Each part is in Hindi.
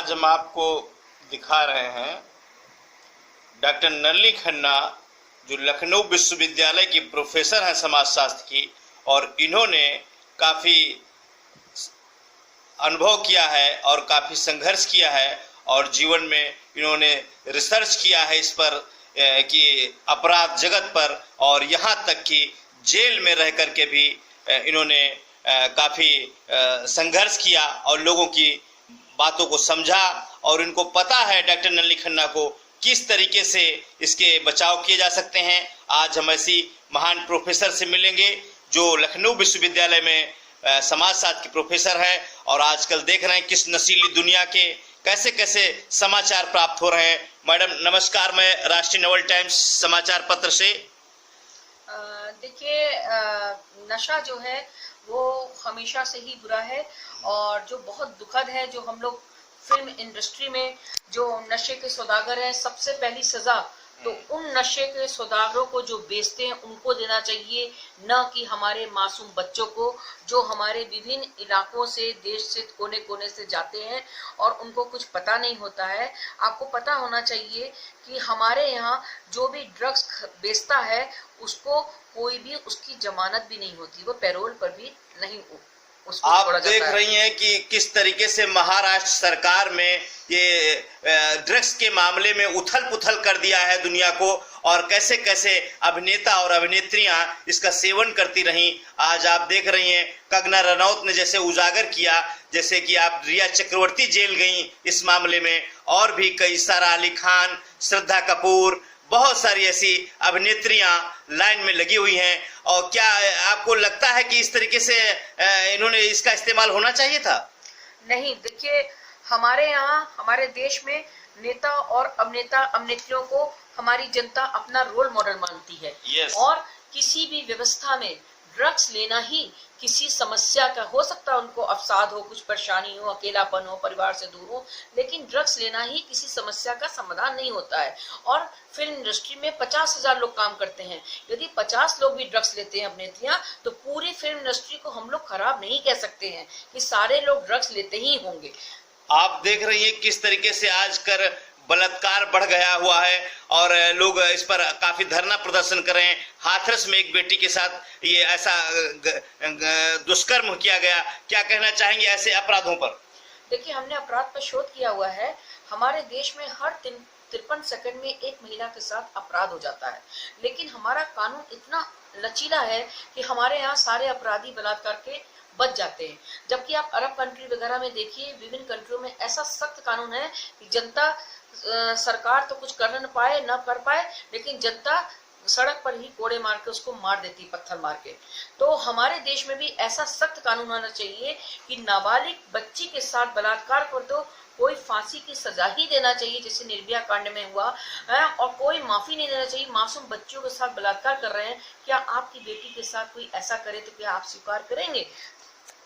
आज हम आपको दिखा रहे हैं डॉक्टर नलिनी खन्ना, जो लखनऊ विश्वविद्यालय की प्रोफेसर हैं समाजशास्त्र की, और इन्होंने काफ़ी अनुभव किया है और काफ़ी संघर्ष किया है और जीवन में इन्होंने रिसर्च किया है इस पर कि अपराध जगत पर, और यहाँ तक कि जेल में रह कर के भी इन्होंने काफ़ी संघर्ष किया और लोगों की बातों को समझा। और इनको पता है डॉक्टर नलिनी खन्ना को किस तरीके से इसके बचाव किए जा सकते हैं। आज हम ऐसी महान प्रोफेसर से मिलेंगे जो लखनऊ विश्वविद्यालय में समाजशास्त्र की प्रोफेसर है और आजकल देख रहे हैं किस नशीली दुनिया के कैसे कैसे समाचार प्राप्त हो रहे हैं। मैडम नमस्कार, मैं राष्ट्रीय नवल टाइम्स समाचार पत्र से। देखिए, नशा जो है वो हमेशा से ही बुरा है और जो बहुत दुखद है, जो हम लोग फिल्म इंडस्ट्री में जो नशे के सौदागर हैं, सबसे पहली सजा तो उन नशे के सौदागरों को जो बेचते हैं उनको देना चाहिए, न कि हमारे मासूम बच्चों को जो हमारे विभिन्न इलाकों से, देश से कोने कोने से जाते हैं और उनको कुछ पता नहीं होता है। आपको पता होना चाहिए कि हमारे यहाँ जो भी ड्रग्स बेचता है उसको कोई भी उसकी जमानत भी नहीं होती, वो पैरोल पर भी नहीं। आप देख रही हैं कि किस तरीके से महाराष्ट्र सरकार में ये ड्रग्स के मामले में उथल पुथल कर दिया है दुनिया को, और कैसे कैसे अभिनेता और अभिनेत्रियां इसका सेवन करती रहीं। आज आप देख रही हैं कंगना रनौत ने जैसे उजागर किया, जैसे कि आप रिया चक्रवर्ती जेल गई इस मामले में, और भी कई सारा अली खान, श्रद्धा कपूर, बहुत सारी ऐसी अभिनेत्रियां लाइन में लगी हुई हैं। और क्या आपको लगता है कि इस तरीके से इन्होंने इसका इस्तेमाल होना चाहिए था? नहीं, देखिए, हमारे यहाँ हमारे देश में नेता और अभिनेत्रियों को हमारी जनता अपना रोल मॉडल मानती है। yes. और किसी भी व्यवस्था में ड्रग्स लेना ही किसी समस्या का हो सकता है, उनको अवसाद हो, कुछ परेशानी हो, अकेलापन हो, परिवार से दूर हो, लेकिन ड्रग्स लेना ही किसी समस्या का समाधान नहीं होता है। और फिल्म इंडस्ट्री में 50,000 लोग काम करते हैं, यदि 50 लोग भी ड्रग्स लेते हैं अभिनेत्रियां, तो पूरी फिल्म इंडस्ट्री को हम लोग खराब नहीं कह सकते हैं कि सारे लोग ड्रग्स लेते ही होंगे। आप देख रही हैं किस तरीके से आजकल बलात्कार बढ़ गया हुआ है और लोग इस पर काफी धरना प्रदर्शन कर रहे हैं। हाथरस में एक बेटी के साथ ये ऐसा दुष्कर्म किया गया, क्या कहना चाहेंगे ऐसे अपराधों पर? देखिए, हमने अपराध पर शोध किया हुआ है। हमारे देश में हर 53 सेकंड में एक महिला के साथ अपराध हो जाता है, लेकिन हमारा कानून इतना लचीला है कि हमारे यहाँ सारे अपराधी बलात्कार के बच जाते हैं। जबकि आप अरब कंट्री वगैरह में देखिए, विभिन्न कंट्रियों में ऐसा सख्त कानून है कि जनता, सरकार तो कुछ कर न पाए, न कर पाए, लेकिन जनता सड़क पर ही कोड़े मार के उसको मार देती, पत्थर मार के। तो हमारे देश में भी ऐसा सख्त कानून होना चाहिए कि नाबालिग बच्ची के साथ बलात्कार पर तो कोई फांसी की सजा ही देना चाहिए, जैसे निर्भया कांड में हुआ है, और कोई माफी नहीं देना चाहिए। मासूम बच्चियों के साथ बलात्कार कर रहे हैं, क्या आपकी बेटी के साथ कोई ऐसा करे तो क्या आप स्वीकार करेंगे?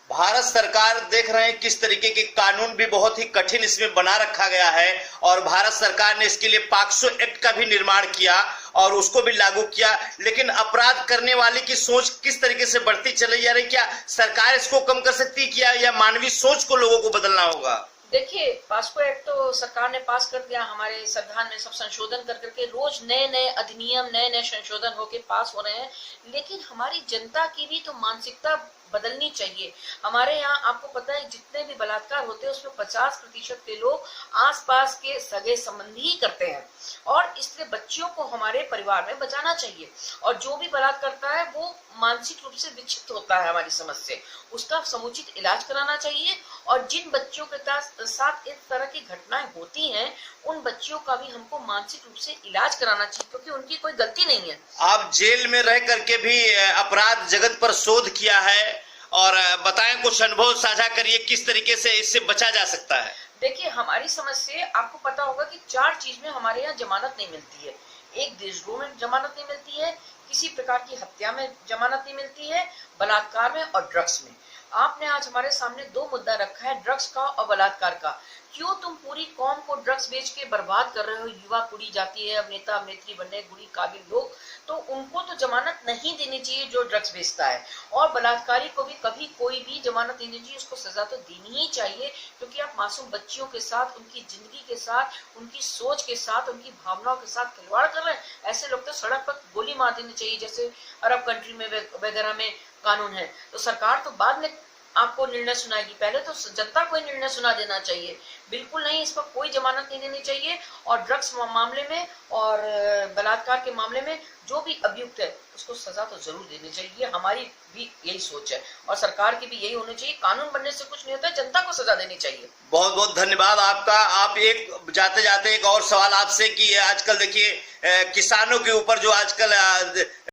भारत सरकार देख रहे हैं किस तरीके के कानून भी बहुत ही कठिन इसमें बना रखा गया है, और भारत सरकार ने इसके लिए पॉक्सो एक्ट का भी निर्माण किया और उसको भी लागू किया। लेकिन अपराध करने वाले की सोच किस तरीके से बढ़ती चली जा रही, क्या सरकार इसको कम कर सकती है या मानवीय सोच को लोगों को बदलना होगा? देखिए, पॉक्सो एक्ट तो सरकार ने पास कर दिया, हमारे संविधान में सब संशोधन कर करके रोज नए नए अधिनियम, नए नए संशोधन होके पास हो रहे हैं, लेकिन हमारी जनता की भी तो मानसिकता बदलनी चाहिए। हमारे यहाँ आपको पता है जितने भी बलात्कार होते हैं उसमें 50% के लोग आसपास के सगे संबंधी ही करते हैं, और इसलिए बच्चियों को हमारे परिवार में बचाना चाहिए। और जो भी बलात्कार करता है वो मानसिक रूप से विक्षिप्त होता है हमारी समझ से, उसका समुचित इलाज कराना चाहिए। और जिन बच्चियों के साथ इस तरह की घटनाएं होती हैं, उन बच्चियों का भी हमको मानसिक रूप से इलाज कराना चाहिए, क्योंकि उनकी कोई गलती नहीं है। आप जेल में रह करके भी अपराध जगत पर शोध किया है, और बताएं, कुछ अनुभव साझा करिए, किस तरीके से इससे बचा जा सकता है? देखिए, हमारी समझ से आपको पता होगा कि 4 चीज में हमारे यहाँ जमानत नहीं मिलती है। एक, देशद्रोह में जमानत नहीं मिलती है, किसी प्रकार की हत्या में जमानत नहीं मिलती है, बलात्कार में और ड्रग्स में। आपने आज हमारे सामने 2 मुद्दा रखा है, ड्रग्स का और बलात्कार का। क्यों तुम पूरी कौम को ड्रग्स बेच के बर्बाद कर रहे हो? युवा कुड़ी जाती है अब नेता अभिनेत्री बनने, गुणी काबिल लोग, तो उनको तो जमानत नहीं देनी चाहिए जो ड्रग्स बेचता है। और बलात्कारी को भी कभी कोई भी जमानत नहीं देनी चाहिए, उसको सजा तो देनी ही चाहिए, क्योंकि आप मासूम बच्चियों के साथ, उनकी जिंदगी के साथ, उनकी सोच के साथ, उनकी भावनाओं के साथ खिलवाड़ कर रहे हैं। ऐसे लोग तो सड़क पर गोली मार देनी चाहिए, जैसे अरब कंट्री में वगैरह में कानून है। तो सरकार तो बाद में आपको निर्णय सुनाएगी, पहले तो जनता को निर्णय सुना देना चाहिए। बिल्कुल नहीं, इस पर कोई जमानत नहीं देनी चाहिए। और ड्रग्स मामले में और बलात्कार के मामले में जो भी अभियुक्त है उसको सजा तो जरूर देनी चाहिए। हमारी भी यही सोच है और सरकार की भी यही होनी चाहिए। कानून बनने से कुछ नहीं होता है, जनता को सजा देनी चाहिए। बहुत बहुत धन्यवाद आपका। आप एक जाते जाते एक और सवाल आपसे कि आजकल देखिए किसानों के ऊपर जो आजकल